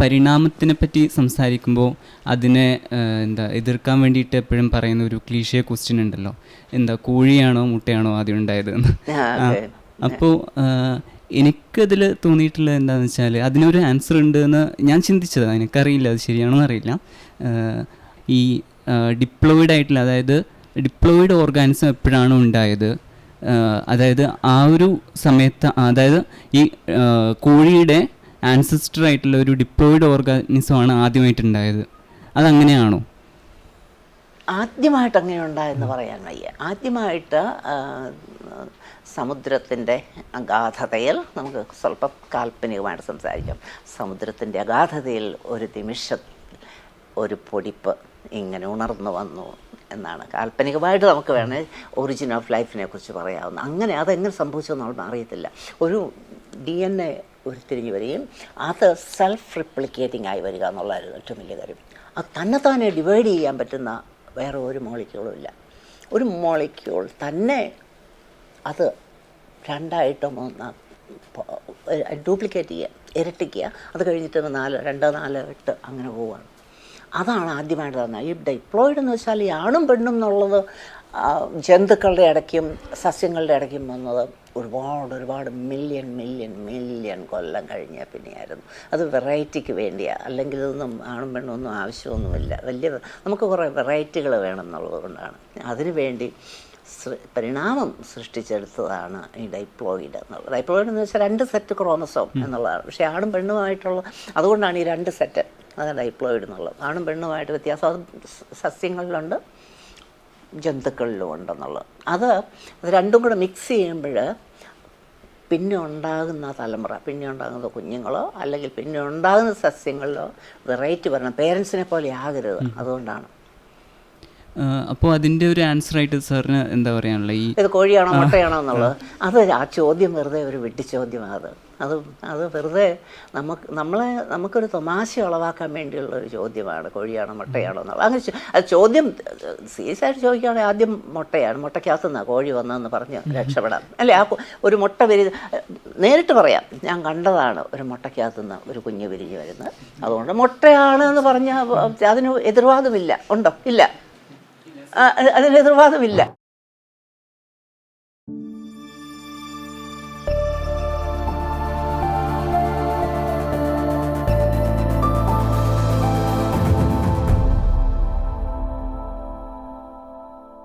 പരിണാമത്തിനെ പറ്റി സംസാരിക്കുമ്പോൾ അതിനെ എതിർക്കാൻ വേണ്ടിയിട്ട് എപ്പോഴും പറയുന്ന ഒരു ക്ലീഷേ ക്വസ്റ്റ്യൻ ഉണ്ടല്ലോ, കോഴിയാണോ മുട്ടയാണോ ആദ്യം ഉണ്ടായതെന്ന്. അപ്പോൾ എനിക്കതിൽ തോന്നിയിട്ടുള്ളത് എന്താണെന്ന് വെച്ചാൽ അതിനൊരു ആൻസർ ഉണ്ട് എന്ന് ഞാൻ ചിന്തിച്ചത്. എനിക്കറിയില്ല അത് ശരിയാണോ എന്നറിയില്ല. ഈ ഡിപ്ലോയിഡ് ആയിട്ടുള്ള, അതായത് ഡിപ്ലോയിഡ് ഓർഗാനിസം എപ്പോഴാണോ ഉണ്ടായത്, അതായത് ആ ഒരു സമയത്ത്, അതായത് ഈ കോഴിയുടെ ആൻസിസ്റ്റർ ആയിട്ടുള്ള ഒരു ഡിപ്ലോയിഡ് ഓർഗാനിസമാണ് ആദ്യമായിട്ടുണ്ടായത്. അതങ്ങനെയാണോ? ആദ്യമായിട്ട് അങ്ങനെ ഉണ്ടായെന്ന് പറയാൻ വയ്യ. ആദ്യമായിട്ട് സമുദ്രത്തിൻ്റെ അഗാധതയിൽ, നമുക്ക് സ്വല്പം കാൽപ്പനികമായിട്ട് സംസാരിക്കാം, സമുദ്രത്തിൻ്റെ അഗാധതയിൽ ഒരു നിമിഷത്തിൽ ഒരു പൊടിപ്പ് ഇങ്ങനെ ഉണർന്നു വന്നു എന്നാണ് കാൽപ്പനികമായിട്ട് നമുക്ക് വേണേൽ ഒറിജിൻ ഓഫ് ലൈഫിനെ കുറിച്ച് പറയാവുന്ന. അങ്ങനെ അതെങ്ങനെ സംഭവിച്ചെന്നുള്ളത് അറിയത്തില്ല. ഒരു DNA ഉരുത്തിരിഞ്ഞ് വരികയും അത് സെൽഫ് റിപ്ലിക്കേറ്റിംഗ് ആയി വരിക എന്നുള്ളതായിരുന്നു ഏറ്റവും വലിയ കാര്യം. അത് തന്നെ ഡിവൈഡ് ചെയ്യാൻ പറ്റുന്ന വേറെ ഒരു മോളിക്യൂളും ഇല്ല. ഒരു മോളിക്യൂൾ തന്നെ അത് രണ്ടായിട്ടോ ഡ്യൂപ്ലിക്കേറ്റ് ചെയ്യുക, ഇരട്ടിക്കുക, അത് കഴിഞ്ഞിട്ട് 4, 2, 4, 8 അങ്ങനെ പോവുകയാണ്. അതാണ് ആദ്യമായിട്ട് തന്നെ. ഈ ഡിപ്ലോയിഡ് എന്ന് വെച്ചാൽ ഈ ആണും പെണ്ണും എന്നുള്ളത് ജന്തുക്കളുടെ ഇടയ്ക്കും സസ്യങ്ങളുടെ ഇടയ്ക്കും വന്നത് ഒരുപാട് മില്യൺ കൊല്ലം കഴിഞ്ഞ പിന്നെയായിരുന്നു. അത് വെറൈറ്റിക്ക് വേണ്ടിയാണ്. അല്ലെങ്കിൽ ഇതൊന്നും ആണും പെണ്ണും ഒന്നും ആവശ്യമൊന്നുമില്ല. നമുക്ക് കുറേ വെറൈറ്റികൾ വേണം എന്നുള്ളത് കൊണ്ടാണ്. അതിനു വേണ്ടി പരിണാമം സൃഷ്ടിച്ചെടുത്തതാണ് ഈ ഡൈപ്ലോയിഡ് എന്നുള്ളത്. ഡൈപ്ലോയിഡ് എന്ന് വെച്ചാൽ 2 സെറ്റ് ക്രോമസോം എന്നുള്ളതാണ്. പക്ഷേ ആണും പെണ്ണുമായിട്ടുള്ള, അതുകൊണ്ടാണ് ഈ 2 സെറ്റ്, അതാണ് ഡൈപ്ലോയിഡ് എന്നുള്ളത്. ആണും പെണ്ണുമായിട്ട് വ്യത്യാസം അത് സസ്യങ്ങളിലുണ്ട്, ജന്തുക്കളിലും ഉണ്ടെന്നുള്ളത്. അത് രണ്ടും കൂടെ മിക്സ് ചെയ്യുമ്പോൾ പിന്നെ ഉണ്ടാകുന്ന തലമുറ, പിന്നെ ഉണ്ടാകുന്ന കുഞ്ഞുങ്ങളോ അല്ലെങ്കിൽ പിന്നെ ഉണ്ടാകുന്ന സസ്യങ്ങളിലോ വെറൈറ്റി വരണം. പേരൻസിനെ പോലെ ആകരുത്. അതുകൊണ്ടാണ്. അപ്പോൾ അതിൻ്റെ ഒരു ആൻസറായിട്ട് സാറിന് എന്താ പറയാനുള്ളത്? ഇത് കോഴിയാണോ മുട്ടയാണോ എന്നുള്ളത്, അത് ആ ചോദ്യം വെറുതെ ഒരു വെട്ടിച്ചോദ്യമാണ്. അത് വെറുതെ നമുക്കൊരു തമാശ ഉളവാക്കാൻ വേണ്ടിയുള്ള ഒരു ചോദ്യമാണ്, കോഴിയാണോ മുട്ടയാണോ എന്നുള്ളത്. അങ്ങനെ അത് ചോദ്യം സീരിയസ് ആയിട്ട് ചോദിക്കുകയാണെങ്കിൽ ആദ്യം മുട്ടയാണ്, മുട്ടയ്ക്കകത്തുനിന്നാണ് കോഴി വന്നതെന്ന് പറഞ്ഞ് രക്ഷപ്പെടാം. അല്ലേ, ഒരു മുട്ട നേരിട്ട് പറയാം, ഞാൻ കണ്ടതാണ് ഒരു മുട്ടയ്ക്കകത്തുനിന്ന് ഒരു കുഞ്ഞ് വിരിഞ്ഞ് വരുന്നത്, അതുകൊണ്ട് മുട്ടയാണ് എന്ന് പറഞ്ഞാൽ അതിന് എതിർവാദമില്ല. ഉണ്ടോ? ഇല്ല, അതിന് എതിർവാദമില്ല.